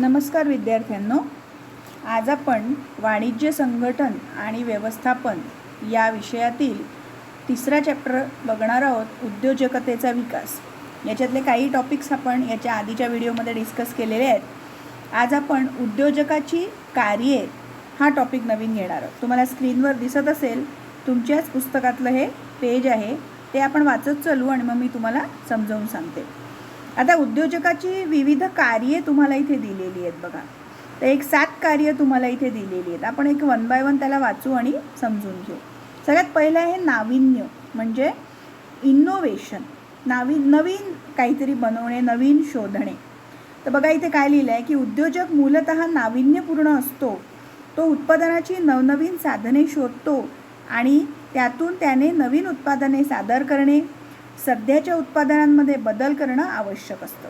नमस्कार विद्यार्थ्यांनो, आज आपण वाणिज्य संघटन आणि व्यवस्थापन या विषयातील तिसरा चॅप्टर बघणार आहोत, उद्योजकतेचा विकास. याच्यातले काही टॉपिक्स आपण याच्या आधीच्या व्हिडिओमध्ये डिस्कस केलेले आहेत. आज आपण उद्योजकाची कार्ये हा टॉपिक नवीन घेणार आहोत. तुम्हाला स्क्रीनवर दिसत असेल, तुमच्याच पुस्तकातलं हे पेज आहे, ते आपण वाचत चालू आणि मग मी तुम्हाला समजावून सांगते. आता उद्योजकाची विविध कार्ये तुम्हाला इथे दिलेली आहेत बघा. तर एक 7 कार्य तुम्हाला इथे दिलेली आहेत. आपण एक वन बाय वन त्याला वाचू आणि समजून घेऊ. सगळ्यात पहिलं आहे नाविन्य, म्हणजे इनोव्हेशन. नवीन काहीतरी बनवणे, नवीन शोधणे. तर बघा इथे काय लिहिलं आहे की उद्योजक मूलतः नाविन्यपूर्ण असतो. तो उत्पादनाची नवनवीन साधने शोधतो आणि त्यातून त्याने नवीन उत्पादने सादर करणे, सध्याच्या उत्पादनांमध्ये बदल करणं आवश्यक असतं.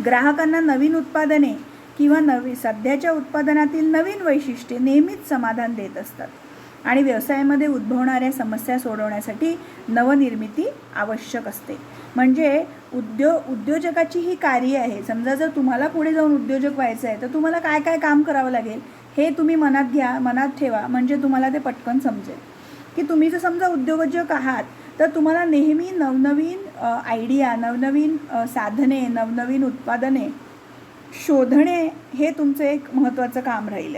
ग्राहकांना नवीन उत्पादने किंवा सध्याच्या उत्पादनातील नवीन वैशिष्ट्ये नेहमीच समाधान देत असतात आणि व्यवसायामध्ये उद्भवणाऱ्या समस्या सोडवण्यासाठी नवनिर्मिती आवश्यक असते. म्हणजे उद्योजकाची ही कार्य आहे. समजा जर तुम्हाला पुढे जाऊन उद्योजक व्हायचं आहे तर तुम्हाला काय काय काम करावं लागेल हे तुम्ही मनात ठेवा, म्हणजे तुम्हाला ते पटकन समजेल की तुम्ही जर समजा उद्योजक आहात तर तुम्हाला नेहमी नवनवीन आयडिया, नवनवीन साधने, नवनवीन उत्पादने शोधणे हे तुमचं एक महत्त्वाचं काम राहील.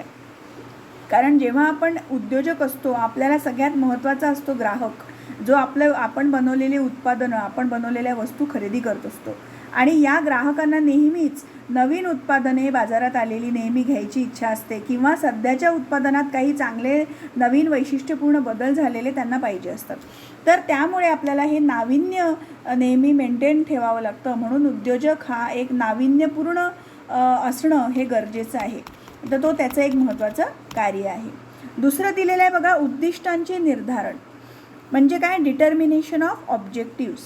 कारण जेव्हा आपण उद्योजक असतो, आपल्याला सगळ्यात महत्त्वाचा असतो ग्राहक, जो आपण बनवलेली उत्पादनं, आपण बनवलेल्या वस्तू खरेदी करत असतो. आणि या ग्राहकांना नेहमीच नवीन उत्पादने बाजारात आलेली नेहमी घ्यायची इच्छा असते किंवा सध्याच्या उत्पादनात काही चांगले नवीन वैशिष्ट्यपूर्ण बदल झालेले त्यांना पाहिजे असतात. तर त्यामुळे आपल्याला हे नाविन्य नेहमी मेंटेन ठेवावं लागतं. म्हणून उद्योजक हा एक नाविन्यपूर्ण असणं हे गरजेचं आहे. तर तो त्याचं एक महत्त्वाचं कार्य आहे. दुसरं दिलेलं आहे बघा, उद्दिष्टांचे निर्धारण. म्हणजे काय? Determination of objectives.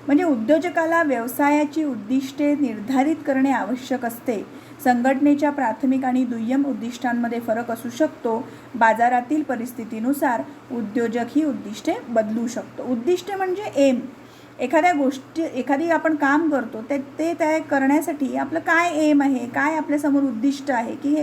म्हणजे उद्योजकाला व्यवसायाची उद्दिष्टे निर्धारित करणे आवश्यक असते. संघटनेच्या प्राथमिक आणि दुय्यम उद्दिष्टांमध्ये फरक असू शकतो. बाजारातील परिस्थितीनुसार उद्योजक ही उद्दिष्टे बदलू शकतो. उद्दिष्टे म्हणजे एम. एखादी आपण काम करतो ते त्या करण्यासाठी आपलं काय एम आहे, काय आपल्यासमोर उद्दिष्ट आहे की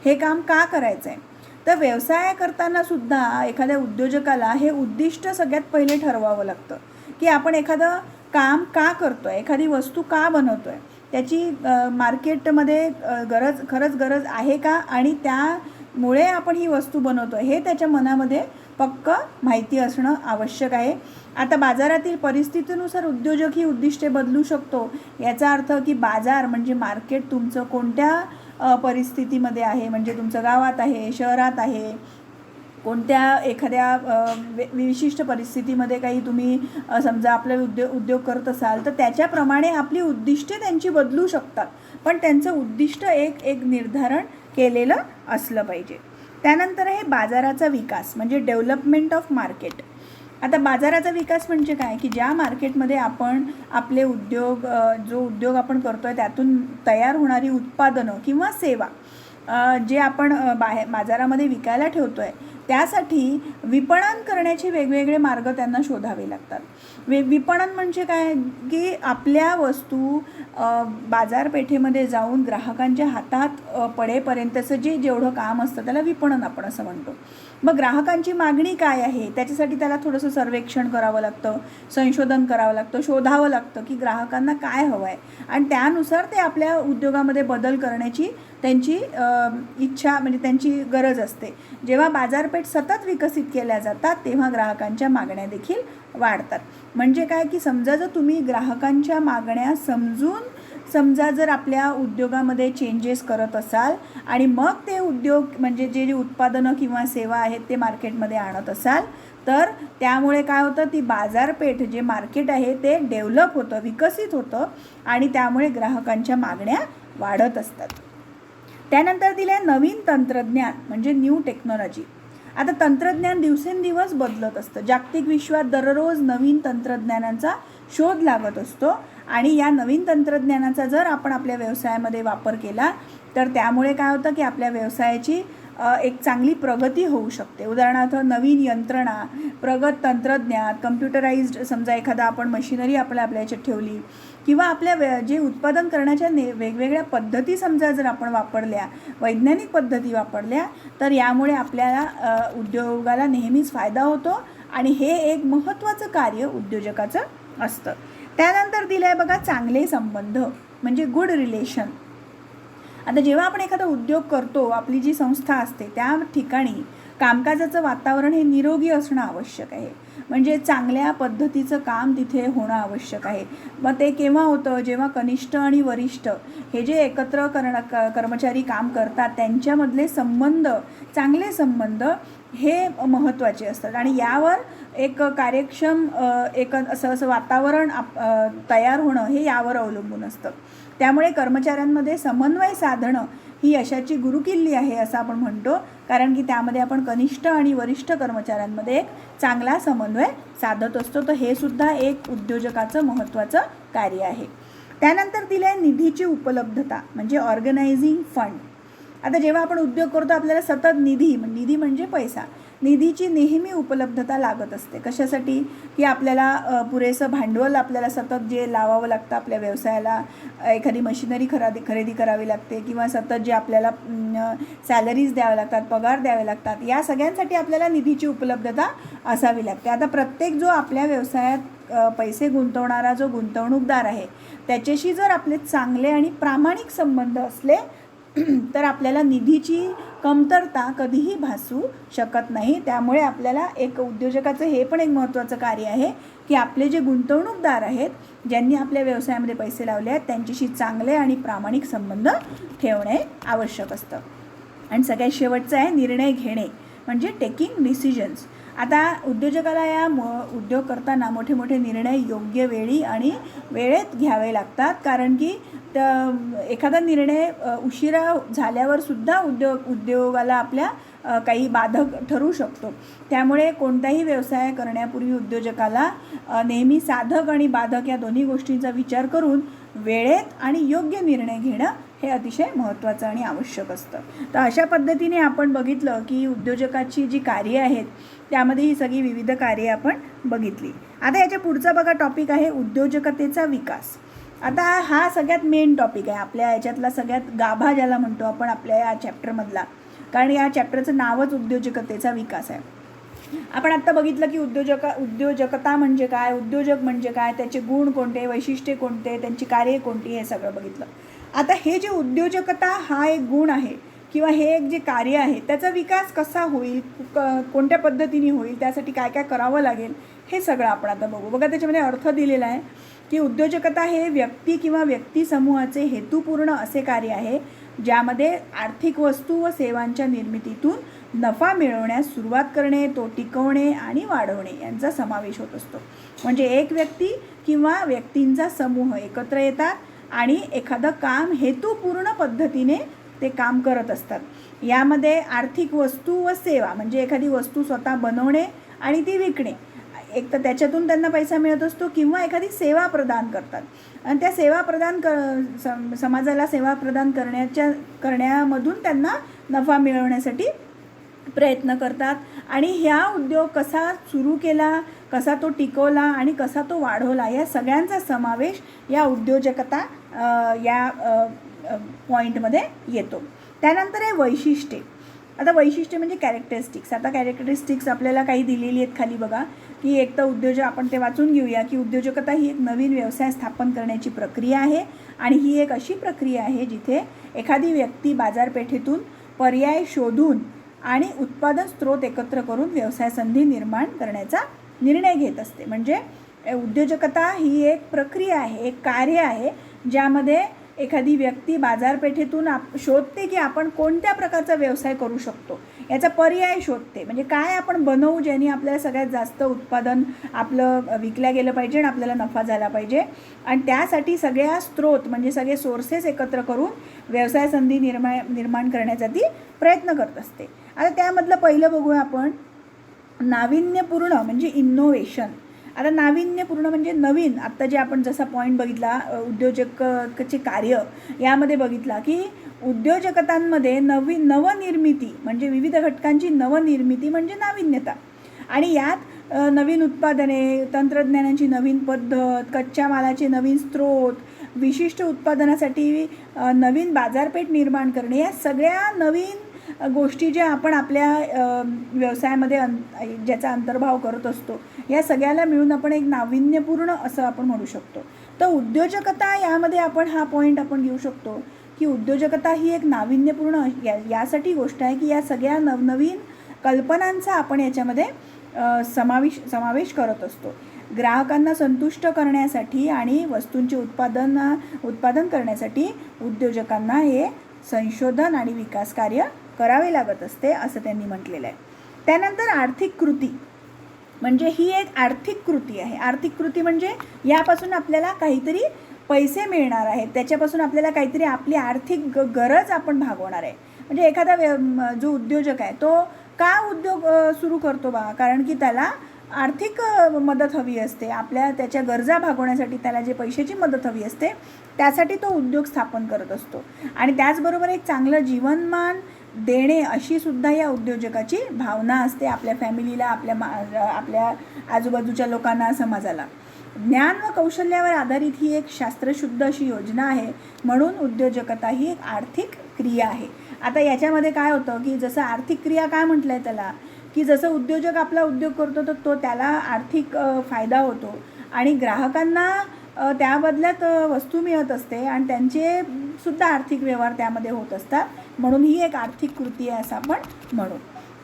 हे काम का करायचं आहे. तर व्यवसाय करताना सुद्धा एखाद्या उद्योजकाला हे उद्दिष्ट सगळ्यात पहिले ठरवावं लागतं की आपण एखादं काम का करतो आहे, एखादी वस्तू का बनवतो आहे, त्याची मार्केटमध्ये खरंच गरज आहे का, आणि त्यामुळे आपण ही वस्तू बनवतो आहे हे त्याच्या मनामध्ये पक्क माहिती असणं आवश्यक आहे. आता बाजारातील परिस्थितीनुसार उद्योजक ही उद्दिष्टे बदलू शकतो. याचा अर्थ की बाजार म्हणजे मार्केट तुमचं कोणत्या परिस्थितीमध्ये आहे, म्हणजे तुमचं गावात आहे, शहरात आहे, कोणत्या एखाद्या विशिष्ट परिस्थितीमध्ये काही तुम्ही समजा आपले उद्योग करत असाल तर त्याच्याप्रमाणे आपली उद्दिष्टे त्यांची बदलू शकतात. पण त्यांचं उद्दिष्ट एक निर्धारण केलेलं असलं पाहिजे. त्यानंतर आहे बाजाराचा विकास, म्हणजे डेव्हलपमेंट ऑफ मार्केट. आता बाजाराचा विकास म्हणजे काय की ज्या मार्केटमध्ये आपण आपले जो उद्योग आपण करतो आहे त्यातून तयार होणारी उत्पादनं किंवा सेवा जे आपण बाजारामध्ये विकायला ठेवतो आहे त्यासाठी विपणन करण्याचे वेगवेगळे मार्ग त्यांना शोधावे लागतात. विपणन म्हणजे काय की आपल्या वस्तू बाजारपेठेमध्ये जाऊन ग्राहकांच्या हातात पडेपर्यंतचं जेवढं काम असतं त्याला विपणन आपण असं म्हणतो. मग ग्राहकांची मागणी काय आहे त्याच्यासाठी त्याला थोडंसं सर्वेक्षण करावं लागतं, संशोधन करावं लागतं, शोधावं लागतं की ग्राहकांना काय हवं आहे आणि त्यानुसार ते आपल्या उद्योगामध्ये बदल करण्याची त्यांची इच्छा, म्हणजे त्यांची गरज असते. जेव्हा बाजारपेठ सतत विकसित केल्या जातात तेव्हा ग्राहकांच्या मागण्या देखील वाढतात. म्हणजे काय की समजा जर तुम्ही ग्राहकांच्या मागण्या समजा जर आपल्या उद्योगामध्ये चेंजेस करत असाल आणि मग ते उद्योग म्हणजे जे उत्पादनं किंवा सेवा आहेत ते मार्केटमध्ये आणत असाल तर त्यामुळे काय होतं, ती बाजारपेठ जे मार्केट आहे ते डेव्हलप होतं, विकसित होतं आणि त्यामुळे ग्राहकांच्या मागण्या वाढत असतात. त्यानंतर दिलं नवीन तंत्रज्ञान, म्हणजे न्यू टेक्नॉलॉजी. आता तंत्रज्ञान दिवसेंदिवस बदलत असतं. जागतिक विश्वात दररोज नवीन तंत्रज्ञानाचा शोध लागत असतो आणि या नवीन तंत्रज्ञानाचा जर आपण आपल्या व्यवसायामध्ये वापर केला तर त्यामुळे काय होतं की आपल्या व्यवसायाची एक चांगली प्रगती होऊ शकते. उदाहरणार्थ नवीन यंत्रणा, प्रगत तंत्रज्ञान, कम्प्युटराइज्ड समजा एखादा आपण मशिनरी आपल्या याच्यात ठेवली किंवा आपल्या जे उत्पादन करण्याच्या वेगवेगळ्या पद्धती समजा जर आपण वापरल्या, वैज्ञानिक पद्धती वापरल्या, तर यामुळे आपल्याला उद्योगाला नेहमीच फायदा होतो आणि हे एक महत्त्वाचं कार्य उद्योजकाचं असतं. त्यानंतर दिलं आहे बघा चांगले संबंध म्हणजे गुड रिलेशन. आता जेव्हा आपण एखादा उद्योग करतो, आपली जी संस्था असते त्या ठिकाणी कामकाजाचं वातावरण हे निरोगी असणं आवश्यक आहे. म्हणजे चांगल्या पद्धतीचं काम तिथे होणं आवश्यक आहे. मग ते केव्हा होतं, जेव्हा कनिष्ठ आणि वरिष्ठ हे जे एकत्र कर्मचारी काम करतात त्यांच्यामधले संबंध, चांगले संबंध हे महत्त्वाचे असतात आणि यावर एक कार्यक्षम असं वातावरण तयार होणं हे यावर अवलंबून असतं. त्यामुळे कर्मचाऱ्यांमध्ये समन्वय साधणं ही यशाची गुरुकिल्ली आहे असं आपण म्हणतो, कारण की त्यामध्ये आपण कनिष्ठ आणि वरिष्ठ कर्मचाऱ्यांमध्ये एक चांगला समन्वय साधत असतो. तर हे सुद्धा एक उद्योजकाचं महत्त्वाचं कार्य आहे. त्यानंतर दिलं आहे निधीची उपलब्धता म्हणजे ऑर्गनायझिंग फंड. आता जेव्हा आपण उद्योग करतो आपल्याला सतत निधी म्हणजे पैसा, निधीची नेहमी उपलब्धता लागत असते. कशासाठी की आपल्याला पुरेसं भांडवल आपल्याला सतत जे लावावं लागतं आपल्या व्यवसायाला, एखादी मशिनरी खरेदी करावी लागते किंवा सतत जे आपल्याला सॅलरीज द्याव्या लागतात, पगार द्यावे लागतात, या सगळ्यांसाठी आपल्याला निधीची उपलब्धता असावी लागते. आता प्रत्येक जो आपल्या व्यवसायात पैसे गुंतवणारा जो गुंतवणूकदार आहे त्याच्याशी जर आपले चांगले आणि प्रामाणिक संबंध असले तर आपल्याला निधीची कमतरता कधीही भासू शकत नाही. त्यामुळे आपल्याला एक उद्योजकाचं हे पण एक महत्त्वाचं कार्य आहे की आपले जे गुंतवणूकदार आहेत, ज्यांनी आपल्या व्यवसायामध्ये पैसे लावले आहेत, त्यांच्याशी चांगले आणि प्रामाणिक संबंध ठेवणे आवश्यक असतं. आणि सगळ्यात शेवटचं आहे निर्णय घेणे म्हणजे टेकिंग डिसिजन्स. आता उद्योजकाला उद्योग करताना मोठे मोठे निर्णय योग्य वेळी आणि वेळेत घ्यावे लागतात, कारण की एखादा निर्णय उशिरा झाल्यावर सुद्धा उद्योगाला आपल्या काही बाधक ठरू शकतो. त्यामुळे कोणताही व्यवसाय करण्यापूर्वी उद्योजकाला नेहमी साधक आणि बाधक या दोन्ही गोष्टींचा विचार करून वेळेत आणि योग्य निर्णय घेणं हे अतिशय महत्त्वाचं आणि आवश्यक असतं. तर अशा पद्धतीने आपण बघितलं की उद्योजकाची जी कार्ये आहेत त्यामध्ये ही सगळी विविध कार्ये आपण बघितली. आता याच्या पुढचा बघा टॉपिक आहे उद्योजकतेचा विकास. आता हा सगळ्यात मेन टॉपिक आहे आपल्या याच्यातला, सगळ्यात गाभा ज्याला म्हणतो आपण आपल्या या चॅप्टरमधला, कारण या चॅप्टरचं नावच उद्योजकतेचा विकास आहे. आपण आत्ता बघितलं की उद्योजकता म्हणजे काय, उद्योजक म्हणजे काय, त्याचे गुण कोणते, वैशिष्ट्ये कोणते, त्यांची कार्ये कोणती, हे सगळं बघितलं. आता हे जे उद्योजकता हा एक गुण आहे किंवा हे एक जे कार्य आहे त्याचा विकास कसा होईल, कोणत्या पद्धतीने होईल, त्यासाठी काय काय करावं लागेल, हे सगळं आपण आता बघू. बघा त्याच्यामध्ये अर्थ दिलेला आहे की उद्योजकता हे व्यक्ती किंवा व्यक्तिसमूहाचे हेतुपूर्ण असे कार्य आहे ज्यामध्ये आर्थिक वस्तू व सेवांच्या निर्मितीतून नफा मिळवण्यास सुरुवात करणे, तो टिकवणे आणि वाढवणे यांचा समावेश होत असतो. म्हणजे एक व्यक्ती किंवा व्यक्तींचा समूह एकत्र येतात आणि एखादं काम हेतुपूर्ण पद्धतीने ते काम करत असतात. यामध्ये आर्थिक वस्तू व सेवा म्हणजे एखादी वस्तू स्वतः बनवणे आणि ती विकणे, एक तर त्याच्यातून त्यांना पैसा मिळत असतो, किंवा एखादी सेवा प्रदान करतात आणि त्या सेवा समाजाला सेवा प्रदान करण्यामधून त्यांना नफा मिळवण्यासाठी प्रयत्न करतात. आणि ह्या उद्योग कसा सुरू केला, कसा तो टिकवला आणि कसा तो वाढवला, या सगळ्यांचा समावेश या उद्योजकता या पॉईंटमध्ये येतो. त्यानंतर आहे वैशिष्ट्ये. आता वैशिष्ट्य म्हणजे कॅरेक्टरिस्टिक्स. आता कॅरेक्टरिस्टिक्स आपल्याला काही दिलेली आहेत खाली बघा, की एक तर उद्योजक, आपण ते वाचून घेऊया की उद्योजकता ही एक नवीन व्यवसाय स्थापन करण्याची प्रक्रिया आहे आणि ही एक अशी प्रक्रिया आहे जिथे एखादी व्यक्ती बाजारपेठेतून पर्याय शोधून आणि उत्पादन स्रोत एकत्र करून व्यवसाय संधी निर्माण करण्याचा निर्णय घेत असते. म्हणजे उद्योजकता ही एक प्रक्रिया आहे, एक कार्य आहे ज्यामध्ये एखादी व्यक्ती बाजारपेठेतून शोधते की आपण कोणत्या प्रकारचा व्यवसाय करू शकतो, याचा पर्याय शोधते. म्हणजे काय आपण बनवू ज्याने आपल्याला सगळ्यात जास्त उत्पादन आपलं विकल्या गेलं पाहिजे आणि आपल्याला नफा झाला पाहिजे, आणि त्यासाठी सगळ्या स्रोत म्हणजे सगळे सोर्सेस एकत्र करून व्यवसाय संधी निर्माण करण्याचा ती प्रयत्न करत असते. आता त्यामधलं पहिलं बघूया आपण नाविन्यपूर्ण म्हणजे इनोव्हेशन. आता नाविन्यपूर्ण म्हणजे नवीन. आत्ता जे आपण जसा पॉईंट बघितला उद्योजकाचे कार्य, यामध्ये बघितला की उद्योजकतांमध्ये नवनिर्मिती म्हणजे विविध घटकांची नवनिर्मिती म्हणजे नाविन्यता, आणि यात नवीन उत्पादने, तंत्रज्ञानाची नवीन पद्धत, कच्च्या मालाचे नवीन स्रोत, विशिष्ट उत्पादनासाठी नवीन बाजारपेठ निर्माण करणे, या सगळ्या नवीन गोष्टी ज्या आपण आपल्या व्यवसायामध्ये ज्याचा अंतर्भाव करत असतो, या सगळ्याला मिळून आपण एक नाविन्यपूर्ण असं आपण म्हणू शकतो. तर उद्योजकता यामध्ये आपण हा पॉईंट आपण घेऊ शकतो की उद्योजकता ही एक नाविन्यपूर्ण यासाठी गोष्ट आहे की या सगळ्या नवनवीन कल्पनांचा आपण याच्यामध्ये समावेश करत असतो. ग्राहकांना संतुष्ट करण्यासाठी आणि वस्तूंचे उत्पादन करण्यासाठी उद्योजकांना हे संशोधन आणि विकास कार्य करावे लागत असते असं त्यांनी म्हटलेलं आहे. त्यानंतर आर्थिक कृती म्हणजे ही एक आर्थिक कृती आहे. आर्थिक कृती म्हणजे यापासून आपल्याला काहीतरी पैसे मिळणार आहेत, त्याच्यापासून आपल्याला काहीतरी आपली आर्थिक गरज आपण भागवणार आहे. म्हणजे एखादा जो उद्योजक आहे तो का उद्योग सुरू करतो कारण की त्याला आर्थिक मदत हवी असते, त्याच्या गरजा भागवण्यासाठी त्याला जे पैशाची मदत हवी असते त्यासाठी तो उद्योग स्थापन करत असतो. आणि त्याचबरोबर एक चांगलं जीवनमान देणे अशी सुद्धा या उद्योजकाची भावना असते आपल्या फॅमिलीला, आपल्या आजूबाजूच्या लोकांना, समाजाला. ज्ञान व कौशल्यावर आधारित ही एक शास्त्रशुद्ध अशी योजना आहे. म्हणून उद्योजकता ही एक आर्थिक क्रिया आहे. आता याच्यामध्ये काय होतं की जसं आर्थिक क्रिया काय म्हटलं आहे त्याला, की जसं उद्योजक आपला उद्योग करतो तर तो त्याला आर्थिक फायदा होतो आणि ग्राहकांना त्या बदल्यात वस्तू मिळत असते आणि त्यांचे सुद्धा आर्थिक व्यवहार त्यामध्ये होत असतात. म्हणून ही एक आर्थिक कृती आहे असं आपण म्हणू.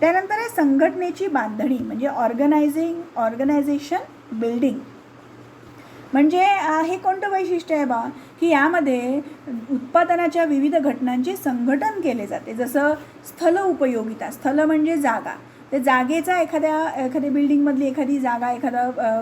त्यानंतर आहे संघटनेची बांधणी म्हणजे ऑर्गनायझेशन बिल्डिंग. म्हणजे हे कोणतं वैशिष्ट्य आहे की यामध्ये उत्पादनाच्या विविध घटनांचे संघटन केले जाते. जसं स्थल उपयोगिता, स्थल म्हणजे जागा, ते जागेचा एखाद्या बिल्डिंगमधली एखादी जागा, एखादा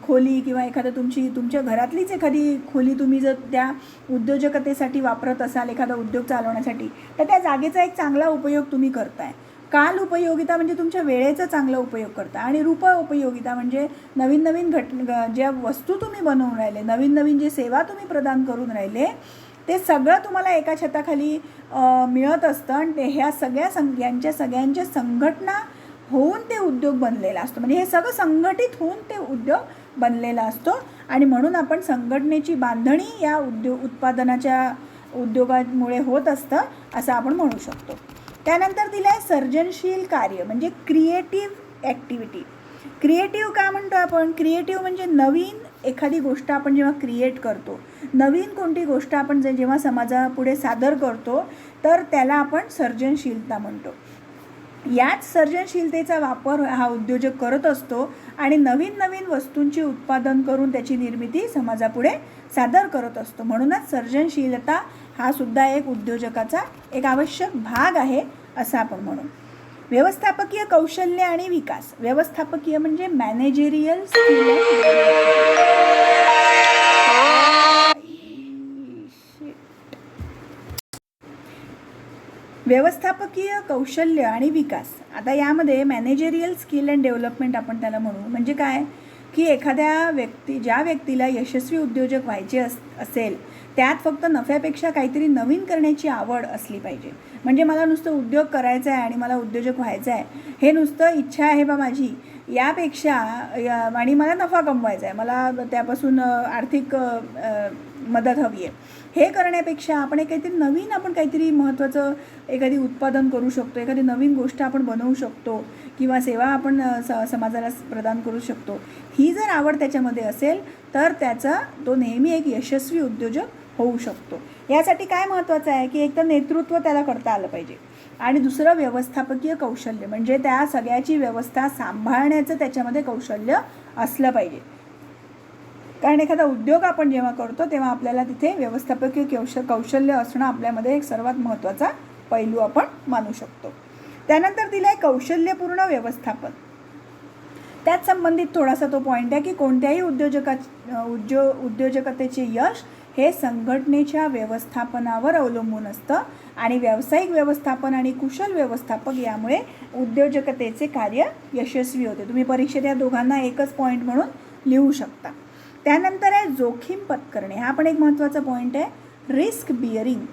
खोली किंवा तुमच्या घरातलीच एखादी खोली तुम्ही जर त्या उद्योजकतेसाठी वापरत असाल, एखादा उद्योग चालवण्यासाठी, तर त्या जागेचा एक चांगला उपयोग तुम्ही करताय. काल उपयोगिता म्हणजे तुमच्या वेळेचा चांगला उपयोग करता. आणि रूप उपयोगिता म्हणजे नवीन ज्या वस्तू तुम्ही बनवून राहिले, नवीन जे सेवा तुम्ही प्रदान करून राहिले, ते सगळं तुम्हाला एका छताखाली मिळत असतं आणि ह्या सगळ्यांच्या संघटना होऊन ते उद्योग बनलेला असतो. म्हणजे हे सगळं संघटित होऊन ते उद्योग बनलेला असतो आणि म्हणून आपण संघटनेची बांधणी या उद्योगामुळे होत असतं असं आपण म्हणू शकतो. त्यानंतर दिलं आहे सर्जनशील कार्य म्हणजे क्रिएटिव्ह ॲक्टिव्हिटी. क्रिएटिव्ह का म्हणतो आपण? क्रिएटिव्ह म्हणजे नवीन एखादी गोष्ट आपण जेव्हा क्रिएट करतो, नवीन कोणती गोष्ट आपण जेव्हा समाजापुढे सादर करतो तर त्याला आपण सर्जनशीलता म्हणतो. याच सर्जनशीलतेचा वापर हा उद्योजक करत असतो आणि नवीन वस्तूंची उत्पादन करून त्याची निर्मिती समाजापुढे सादर करत असतो. म्हणूनच सर्जनशीलता हा सुद्धा एक उद्योजकाचा एक आवश्यक भाग आहे असं आपण म्हणू. व्यवस्थापकीय कौशल्य आणि विकास. व्यवस्थापकीय म्हणजे मॅनेजरियल स्किल. व्यवस्थापकीय कौशल्य आणि विकास. आता यामध्ये मॅनेजरियल स्किल अँड डेव्हलपमेंट आपण त्याला म्हणू. म्हणजे काय की ज्या व्यक्तीला यशस्वी उद्योजक व्हायचे असेल त्यात फक्त नफ्यापेक्षा काहीतरी नवीन करण्याची आवड असली पाहिजे. म्हणजे मला नुसतं उद्योग करायचा आहे आणि मला उद्योजक व्हायचं आहे हे नुसतं इच्छा आहे बा माझी, यापेक्षा आणि मला नफा कमवायचा आहे, मला त्यापासून आर्थिक मदत हवी आहे, हे करण्यापेक्षा आपण काहीतरी महत्त्वाचं एखादी उत्पादन करू शकतो, एखादी नवीन गोष्ट आपण बनवू शकतो किंवा सेवा आपण समाजाला प्रदान करू शकतो. ही जर आवड त्याच्यामध्ये असेल तर तो नेहमी एक यशस्वी उद्योजक होऊ शकतो. यासाठी काय महत्त्वाचं आहे की एक तर नेतृत्व त्याला करता आलं पाहिजे आणि दुसरं व्यवस्थापकीय कौशल्य म्हणजे त्या सगळ्याची व्यवस्था सांभाळण्याचं त्याच्यामध्ये कौशल्य असलं पाहिजे. कारण एखादा उद्योग आपण जेव्हा करतो तेव्हा आपल्याला तिथे व्यवस्थापकीय कौशल्य असणं आपल्यामध्ये एक सर्वात महत्त्वाचा पैलू आपण मानू शकतो. त्यानंतर दिलं आहे कौशल्यपूर्ण व्यवस्थापन. त्याच संबंधित थोडासा तो पॉईंट आहे की कोणत्याही उद्योजकतेचे यश हे संघटनेच्या व्यवस्थापनावर अवलंबून असतं आणि व्यावसायिक व्यवस्थापन आणि कुशल व्यवस्थापक यामुळे उद्योजकतेचे कार्य यशस्वी होते. तुम्ही परीक्षेत या दोघांना एकच पॉईंट म्हणून लिहू शकता. त्यानंतर आहे जोखीम पत्करणे. हा पण एक महत्त्वाचा पॉईंट आहे. Risk bearing.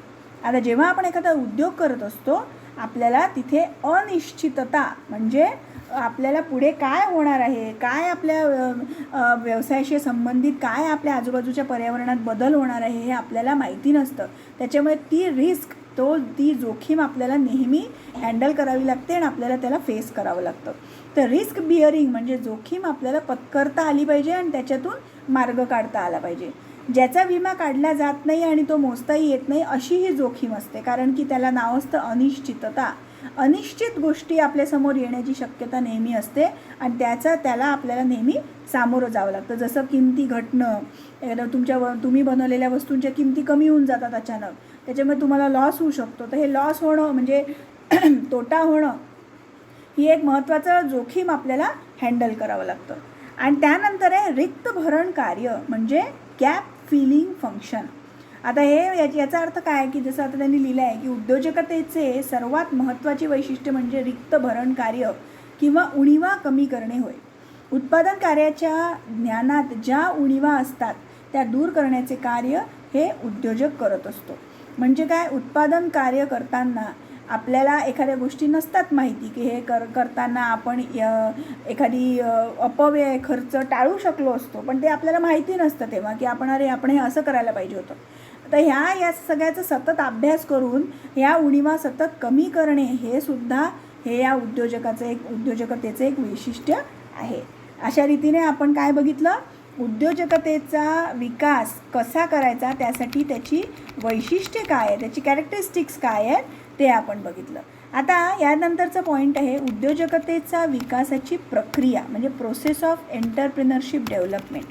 आता जेव्हा आपण एखादा उद्योग करत असतो आपल्याला तिथे अनिश्चितता म्हणजे आपल्याला पुढे काय होणार आहे, काय आपल्या व्यवसायाशी संबंधित काय आपल्या आजूबाजूच्या पर्यावरणात बदल होणार आहे हे आपल्याला माहिती नसतं. त्याच्यामुळे ती जोखीम आपल्याला नेहमी हँडल करावी लागते आणि आपल्याला त्याला फेस करावं लागतं. तर रिस्क बिअरिंग म्हणजे जोखीम आपल्याला पत्करता आली पाहिजे आणि त्याच्यातून मार्ग काढता आला पाहिजे. ज्याचा विमा काढला जात नाही आणि तो मोजताही येत नाही अशी ही जोखीम असते, कारण की त्याला नाव असतं अनिश्चितता. अनिश्चित गोष्टी आपल्यासमोर येण्याची शक्यता नेहमी असते आणि त्याला आपल्याला नेहमी सामोरं जावं लागतं. जसं किमती घटणं, तुम्ही बनवलेल्या वस्तूंच्या किमती कमी होऊन जातात अचानक, त्याच्यामुळे तुम्हाला लॉस होऊ शकतो. तर हे लॉस होणं म्हणजे तोटा होणं ही एक महत्त्वाचं जोखीम आपल्याला हँडल करावं लागतं. आणि त्यानंतर आहे रिक्त भरण कार्य म्हणजे गॅप फिलिंग फंक्शन. आता याचा अर्थ काय की जसं आता त्यांनी लिहिलं आहे की उद्योजकतेचे सर्वात महत्त्वाचे वैशिष्ट्य म्हणजे रिक्त भरण कार्य किंवा उणीवा कमी करणे होय. उत्पादन कार्याच्या ज्ञानात ज्या उणीवा असतात त्या दूर करण्याचे कार्य हे उद्योजक करत असतो. म्हणजे काय, उत्पादन कार्य करताना आपल्याला एखाद्या गोष्टी नसतात माहिती की हे करताना आपण एखादी अपव्यय खर्च टाळू शकलो असतो, पण ते आपल्याला माहिती नसतं तेव्हा की आपण हे असं करायला पाहिजे होतं. तर या सगळ्याचा सतत अभ्यास करून ह्या उणीवा सतत कमी करणे हे या उद्योजकतेचं एक वैशिष्ट्य आहे. अशा रीतीने आपण काय बघितलं, उद्योजकतेचा विकास कसा करायचा, त्यासाठी त्याची वैशिष्ट्ये काय आहे, त्याची कॅरेक्टरिस्टिक्स काय आहेत ते आपण बघितलं. आता यानंतरचा पॉईंट आहे उद्योजकतेचा विकासाची प्रक्रिया म्हणजे प्रोसेस ऑफ एंटरप्रिनरशिप डेव्हलपमेंट.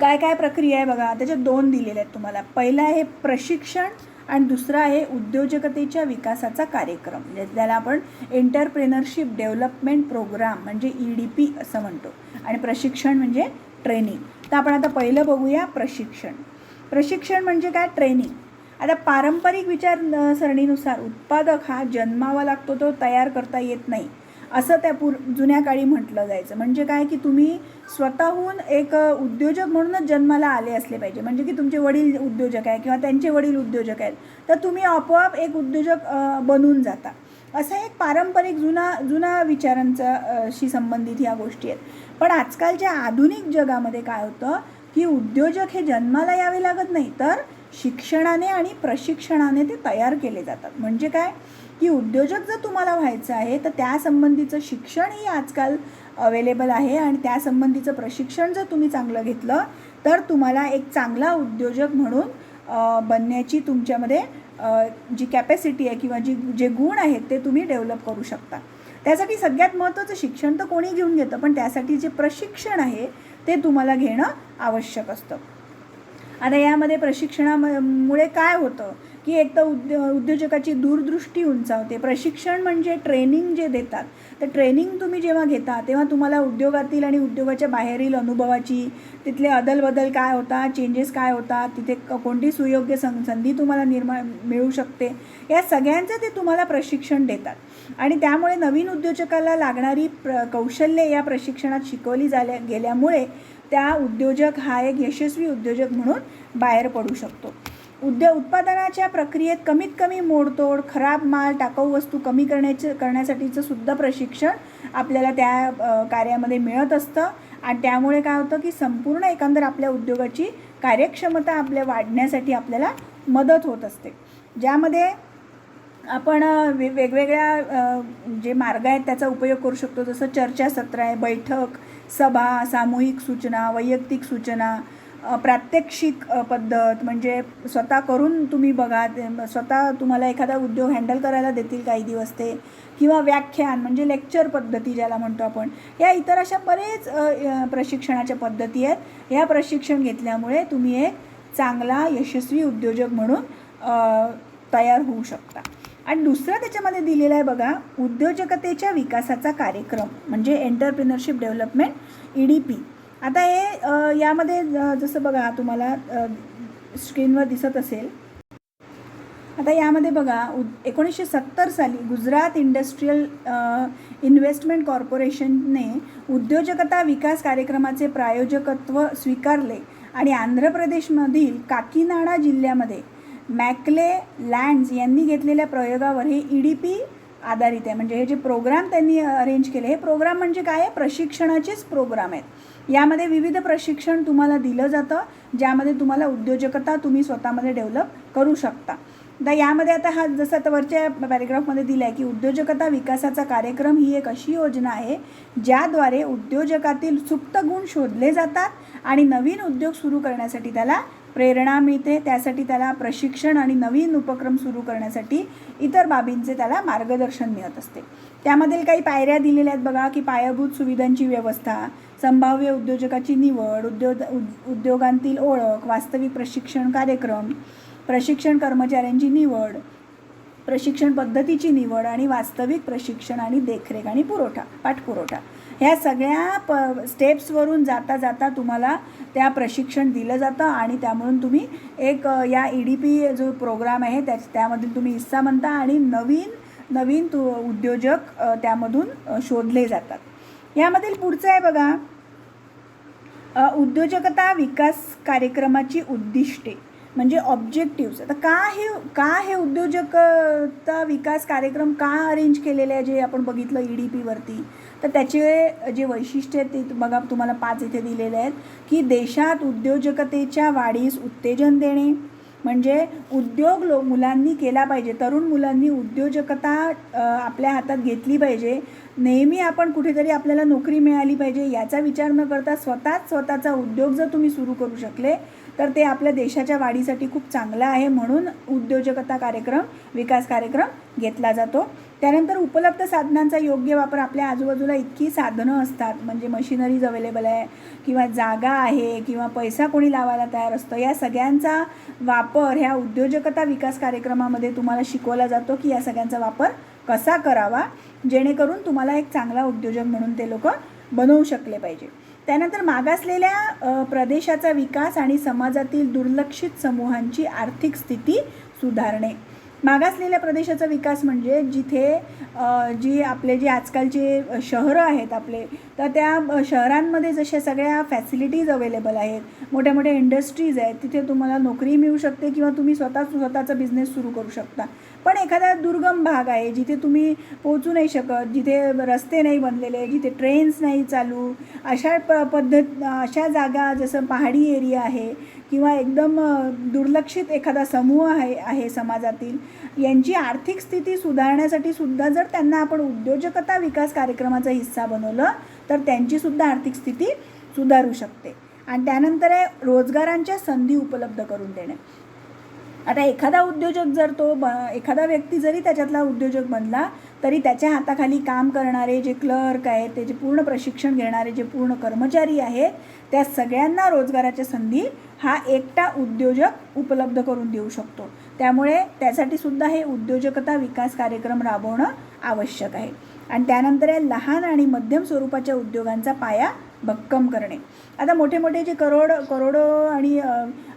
काय काय प्रक्रिया आहे बघा, त्याच्यात 2 दिलेल्या आहेत तुम्हाला. पहिला आहे प्रशिक्षण आणि दुसरा आहे उद्योजकतेच्या विकासाचा कार्यक्रम, म्हणजे त्याला आपण एंटरप्रेनरशिप डेव्हलपमेंट प्रोग्राम म्हणजे EDP असं म्हणतो, आणि प्रशिक्षण म्हणजे ट्रेनिंग. तर आपण आता पहिलं बघूया प्रशिक्षण म्हणजे काय, ट्रेनिंग. आता पारंपरिक विचारसरणीनुसार उत्पादक हा जन्मावा लागतो, तो तयार करता येत नाही असं त्या जुन्या काळी म्हटलं जायचं. म्हणजे काय की तुम्ही स्वतःहून एक उद्योजक म्हणूनच जन्माला आले असले पाहिजे. म्हणजे की तुमचे वडील उद्योजक आहे किंवा त्यांचे वडील उद्योजक आहेत तर तुम्ही आपोआप एक उद्योजक बनून जाता. असा एक पारंपरिक जुना विचारांशी संबंधित ह्या गोष्टी आहेत. पण आजकालच्या आधुनिक जगामध्ये काय होतं की उद्योजक हे जन्माला यावे लागत नाही, तर शिक्षणाने आणि प्रशिक्षणाने ते तयार केले जातात. म्हणजे काय की उद्योजक जर तुम्हाला व्हायचं आहे तर त्यासंबंधीचं शिक्षणही आजकाल अवेलेबल आहे आणि त्यासंबंधीचं प्रशिक्षण जर तुम्ही चांगलं घेतलं तर तुम्हाला एक चांगला उद्योजक म्हणून बनण्याची तुमच्यामध्ये जी कॅपॅसिटी आहे किंवा जे गुण आहेत ते तुम्ही डेव्हलप करू शकता. त्यासाठी सगळ्यात महत्त्वाचं शिक्षण तर कोणी घेऊन घेतं, पण त्यासाठी जे प्रशिक्षण आहे ते तुम्हाला घेणं आवश्यक असतं. आता यामध्ये प्रशिक्षणामुळे काय होतं की एक तर उद्योजकाची दूरदृष्टी उंचावते. प्रशिक्षण म्हणजे ट्रेनिंग जे देतात, तर ट्रेनिंग तुम्ही जेव्हा घेता तेव्हा तुम्हाला उद्योगातील आणि उद्योगाच्या बाहेरील अनुभवाची, तिथले अदलबदल काय होतात, चेंजेस काय होतात, तिथे कोणती सुयोग्य संधी तुम्हाला मिळू शकते, या सगळ्यांचं ते तुम्हाला प्रशिक्षण देतात. आणि त्यामुळे नवीन उद्योजकाला लागणारी कौशल्ये या प्रशिक्षणात शिकवली गेल्यामुळे त्या उद्योजक हा एक यशस्वी उद्योजक म्हणून बाहेर पडू शकतो. उत्पादनाच्या प्रक्रियेत कमीत कमी मोडतोड, खराब माल, टाकाऊ वस्तू कमी करण्यासाठीचं सुद्धा प्रशिक्षण आपल्याला त्या कार्यामध्ये मिळत असतं. आणि त्यामुळे काय होतं की संपूर्ण एकंदर आपल्या उद्योगाची कार्यक्षमता वाढण्यासाठी आपल्याला मदत होत असते. ज्यामध्ये आपण वेगवेगळ्या जे मार्ग आहेत त्याचा उपयोग करू शकतो. जसं चर्चासत्र आहे, बैठक, सभा, सामूहिक सूचना, वैयक्तिक सूचना, प्रात्यक्षिक पद्धत म्हणजे स्वतः करून तुम्ही बघा, स्वतः तुम्हाला एखादा उद्योग हँडल करायला देतील काही दिवस ते, किंवा व्याख्यान म्हणजे लेक्चर पद्धती ज्याला म्हणतो आपण. या इतर अशा बरेच प्रशिक्षणाच्या पद्धती आहेत. ह्या प्रशिक्षण घेतल्यामुळे तुम्ही एक चांगला यशस्वी उद्योजक म्हणून तयार होऊ शकता. आणि दुसरं त्याच्यामध्ये दिलेलं आहे बघा, उद्योजकतेच्या विकासाचा कार्यक्रम म्हणजे एंटरप्रिनरशिप डेव्हलपमेंट EDP. आता हे यामध्ये जसं बघा तुम्हाला स्क्रीनवर दिसत असेल, आता यामध्ये बघा 1970 साली गुजरात इंडस्ट्रियल इन्व्हेस्टमेंट कॉर्पोरेशनने उद्योजकता विकास कार्यक्रमाचे प्रायोजकत्व स्वीकारले आणि आंध्र प्रदेशमधील काकीनाडा जिल्ह्यामध्ये मॅकले लँड्स यांनी घेतलेल्या प्रयोगावर हे EDP आधारित आहे. म्हणजे हे जे प्रोग्राम त्यांनी अरेंज केले, हे प्रोग्राम म्हणजे काय आहे, प्रशिक्षणाचेच प्रोग्राम आहेत. यामध्ये विविध प्रशिक्षण तुम्हाला दिलं जातं, ज्यामध्ये तुम्हाला उद्योजकता तुम्ही स्वतःमध्ये डेव्हलप करू शकता. तर यामध्ये आता हा जसं आता वरच्या पॅरेग्राफमध्ये दिलं आहे की उद्योजकता विकासाचा कार्यक्रम ही एक अशी योजना आहे ज्याद्वारे उद्योजकातील सुप्त गुण शोधले जातात आणि नवीन उद्योग सुरू करण्यासाठी त्याला प्रेरणा मिळते. त्यासाठी त्याला प्रशिक्षण आणि नवीन उपक्रम सुरू करण्यासाठी इतर बाबींचे त्याला मार्गदर्शन मिळत असते. त्यामधील काही पायऱ्या दिलेल्या आहेत बघा, की पायाभूत सुविधांची व्यवस्था, संभाव्य उद्योजकाची निवड, उद्योगांतील ओळख, वास्तविक प्रशिक्षण कार्यक्रम, प्रशिक्षण कर्मचाऱ्यांची निवड, प्रशिक्षण पद्धतीची निवड आणि वास्तविक प्रशिक्षण आणि देखरेख आणि पाठपुरवठा. ह्या सगळ्या स्टेप्सवरून जाता जाता तुम्हाला त्या प्रशिक्षण दिलं जातं आणि त्यामधून तुम्ही एक या EDP जो प्रोग्राम आहे त्यामधील तुम्ही हिस्सा बनता आणि नवीन उद्योजक त्यामधून शोधले जातात. यामधील पुढचं आहे बघा, उद्योजकता विकास कार्यक्रमाची उद्दिष्टे म्हणजे ऑब्जेक्टिव्स. आता का हे उद्योजकता विकास कार्यक्रम का अरेंज केलेले आहे जे आपण बघितलं EDPवरती, तर त्याचे जे वैशिष्ट्य आहेत ते बघा तुम्हाला 5 इथे दिलेले आहेत. की देशात उद्योजकतेच्या वाढीस उत्तेजन देणे, म्हणजे उद्योग मुलांनी केला पाहिजे, तरुण मुलांनी उद्योजकता आपल्या हातात घेतली पाहिजे. नेहमी आपण कुठेतरी आपल्याला नोकरी मिळाली पाहिजे याचा विचार न करता स्वतःचा उद्योग जर तुम्ही सुरू करू शकले तर ते आपल्या देशाच्या वाढीसाठी खूप चांगलं आहे. म्हणून उद्योजकता विकास कार्यक्रम घेतला जातो. त्यानंतर उपलब्ध साधनांचा योग्य वापर. आपल्या आजूबाजूला इतकी साधनं असतात, म्हणजे मशिनरीज अवेलेबल आहे किंवा जागा आहे किंवा पैसा कोणी लावायला तयार असतं, या सगळ्यांचा वापर ह्या उद्योजकता विकास कार्यक्रमामध्ये तुम्हाला शिकवला जातो की या सगळ्यांचा वापर कसा करावा जेणेकरून तुम्हाला एक चांगला उद्योजक म्हणून ते लोक बनवू शकले पाहिजे. त्यानंतर मागासलेल्या प्रदेशाचा विकास आणि समाजातील दुर्लक्षित समूहांची आर्थिक स्थिती सुधारणे. मागासलेल्या प्रदेशाचा विकास म्हणजे जिथे जे आजकालचे शहरं आहेत आपले, तर त्या शहरांमध्ये जशा सगळ्या फॅसिलिटीज अवेलेबल आहेत, मोठ्या मोठ्या इंडस्ट्रीज आहेत, तिथे तुम्हाला नोकरी मिळू शकते किंवा तुम्ही स्वतःचा बिझनेस सुरू करू शकता. पण एखादा दुर्गम भाग आहे जिथे तुम्ही पोहोचू नाही शकत, जिथे रस्ते नाही बनलेले, जिथे ट्रेन्स नाही चालू, अशा जागा जसं पहाडी एरिया आहे किंवा एकदम दुर्लक्षित एखादा समूह आहे समाजातील, यांची आर्थिक स्थिती सुधारण्यासाठी सुद्धा जर त्यांना आपण उद्योजकता विकास कार्यक्रमाचा हिस्सा बनवलं तर त्यांचीसुद्धा आर्थिक स्थिती सुधारू शकते. आणि त्यानंतर आहे रोजगारांच्या संधी उपलब्ध करून देणे. आता एखादा उद्योजक जर एखादा व्यक्ती जरी त्याच्यातला उद्योजक बनला तरी त्याच्या हाताखाली काम करणारे जे क्लर्क आहेत, त्याचे पूर्ण प्रशिक्षण घेणारे जे पूर्ण कर्मचारी आहेत, त्या सगळ्यांना रोजगाराच्या संधी हा एकटा उद्योजक उपलब्ध करून देऊ शकतो. त्यामुळे त्यासाठी सुद्धा हे उद्योजकता विकास कार्यक्रम राबवणं आवश्यक आहे. आणि त्यानंतर आहे लहान आणि मध्यम स्वरूपाच्या उद्योगांचा पाया भक्कम करणे. आता मोठे जे करोडो आणि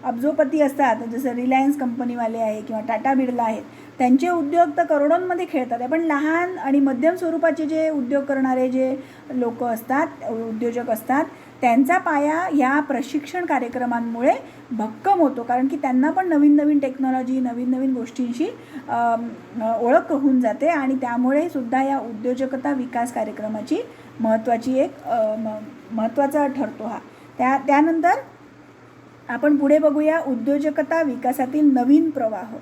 अब्जोपती असतात, जसं रिलायन्स कंपनीवाले आहे किंवा टाटा बिर्ला आहेत, त्यांचे उद्योग तर करोडोंमध्ये खेळतात आहे. पण लहान आणि मध्यम स्वरूपाचे जे उद्योग करणारे जे लोक असतात, उद्योजक असतात, त्यांचा पाया या प्रशिक्षण कार्यक्रमांमुळे भक्कम होतो. कारण की त्यांना पण नवीन टेक्नॉलॉजी, नवीन गोष्टींशी ओळख होऊन जाते आणि त्यामुळे सुद्धा या उद्योजकता विकास कार्यक्रमाची महत्त्वाचा ठरतो हा. त्यानंतर आपण पुढे बघूया उद्योजकता विकासातील नवीन प्रवाह.